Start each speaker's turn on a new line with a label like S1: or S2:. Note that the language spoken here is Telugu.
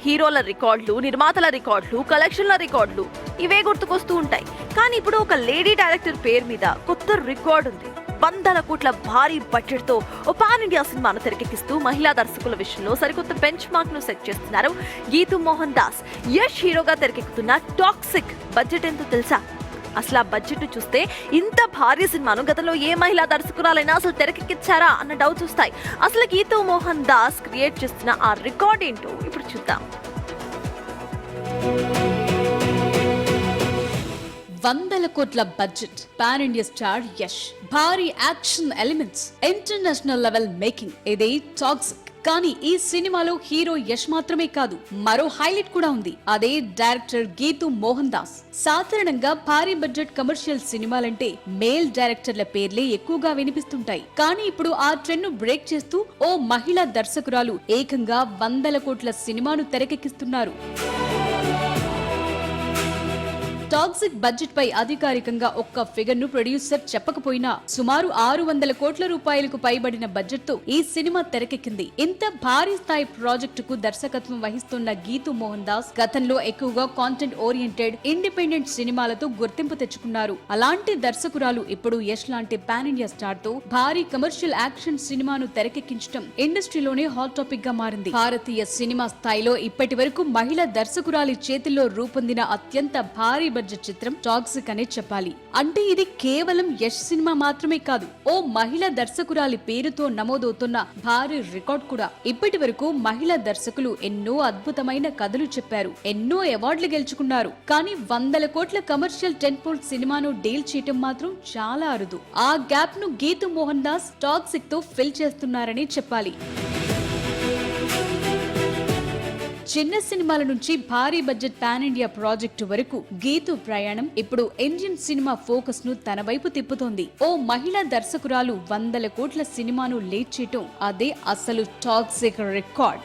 S1: హీరోల రికార్డులు, నిర్మాతల రికార్డులు, కలెక్షన్ల రికార్డులు ఇవే గుర్తుకొస్తూ ఉంటాయి. కానీ ఇప్పుడు ఒక లేడీ డైరెక్టర్ పేరు మీద కొత్త రికార్డు ఉంది. 100 కోట్ల భారీ బడ్జెట్ తో ఓ పాన్ ఇండియా సినిమాను తెరకెక్కిస్తూ మహిళా దర్శకుల విషయంలో సరికొత్త బెంచ్ మార్క్ ను సెట్ చేస్తున్నారు గీతూ మోహన్ దాస్. యష్ హీరోగా తెరకెక్కుతున్న టాక్సిక్ బడ్జెట్ ఎంతో తెలుసా? అసలు ఆ బడ్జెట్ చూస్తే ఇంత భారీ సినిమాను గతంలో ఏ మహిళా దర్శకురాలైనా అసలు తెరకెక్కించారా అన్న డౌట్స్ వస్తాయి. అసలు గీతూ మోహన్ దాస్ క్రియేట్ చేస్తున్న ఆ రికార్డ్ ఏంటో ఇప్పుడు చూద్దాం.
S2: 100 కోట్ల budget, pan India star Yash, భారీ action elements, international level making. ఇది టాక్సిక్. కానీ ఈ సినిమాలో హీరో యష్ మాత్రమే కాదు, మరో హైలైట్ కూడా ఉంది. అదే డైరెక్టర్ గీతూ మోహన్ దాస్. సాధారణంగా భారీ బడ్జెట్ కమర్షియల్ సినిమాలంటే మేల్ డైరెక్టర్ల పేర్లే ఎక్కువగా వినిపిస్తుంటాయి. కానీ ఇప్పుడు ఆ ట్రెండ్ ను బ్రేక్ చేస్తూ ఓ మహిళా దర్శకురాలు ఏకంగా 100 కోట్ల సినిమాను తెరకెక్కిస్తున్నారు. టాక్సిక్ బడ్జెట్ పై అధికారికంగా ఒక్క ఫిగర్ ను ప్రొడ్యూసర్ చెప్పకపోయినా సుమారు 600 కోట్ల రూపాయలకు పైబడిన బడ్జెట్ తో ఈ సినిమా తెరకెక్కింది. ఇంత భారీ స్థాయి ప్రాజెక్టుకు దర్శకత్వం వహిస్తున్న గీతూ మోహన్ దాస్ గతంలో ఎక్కువగా కాంటెంట్ ఓరియంటెడ్, ఇండిపెండెంట్ సినిమాలతో గుర్తింపు తెచ్చుకున్నారు. అలాంటి దర్శకురాలు ఇప్పుడు యష్ లాంటి పాన్ ఇండియా స్టార్ తో భారీ కమర్షియల్ యాక్షన్ సినిమాను తెరకెక్కించడం ఇండస్ట్రీలోనే హాట్ టాపిక్ గా మారింది. భారతీయ సినిమా స్థాయిలో ఇప్పటి వరకు మహిళా దర్శకురాలి చేతుల్లో రూపొందిన అత్యంత భారీ బడ్జెట్ చిత్రం టాక్సిక్ అనే చెప్పాలి. అంటే ఇది కేవలం యష్ సినిమా మాత్రమే కాదు, ఓ మహిళా దర్శకురాలి పేరుతో నమోదవుతున్న భారీ రికార్డ్ కూడా. ఇప్పటి వరకు మహిళా దర్శకులు ఎన్నో అద్భుతమైన కథలు చెప్పారు, ఎన్నో అవార్డులు గెలుచుకున్నారు. కానీ 100 కోట్ల కమర్షియల్ టెంపోల్ సినిమాను డీల్ చేయటం మాత్రం చాలా అరుదు. ఆ గ్యాప్ ను గీతూ మోహన్ దాస్ టాక్సిక్ తో ఫిల్ చేస్తున్నారని చెప్పాలి. చిన్న సినిమాల నుంచి భారీ బడ్జెట్ పాన్ ఇండియా ప్రాజెక్టు వరకు గీతూ ప్రయాణం ఇప్పుడు ఇండియన్ సినిమా ఫోకస్ ను తన వైపు తిప్పుతోంది. ఓ మహిళా దర్శకురాలు 100 కోట్ల సినిమాను లీడ్ చేయటం అదే అసలు టాక్సిక్ రికార్డ్.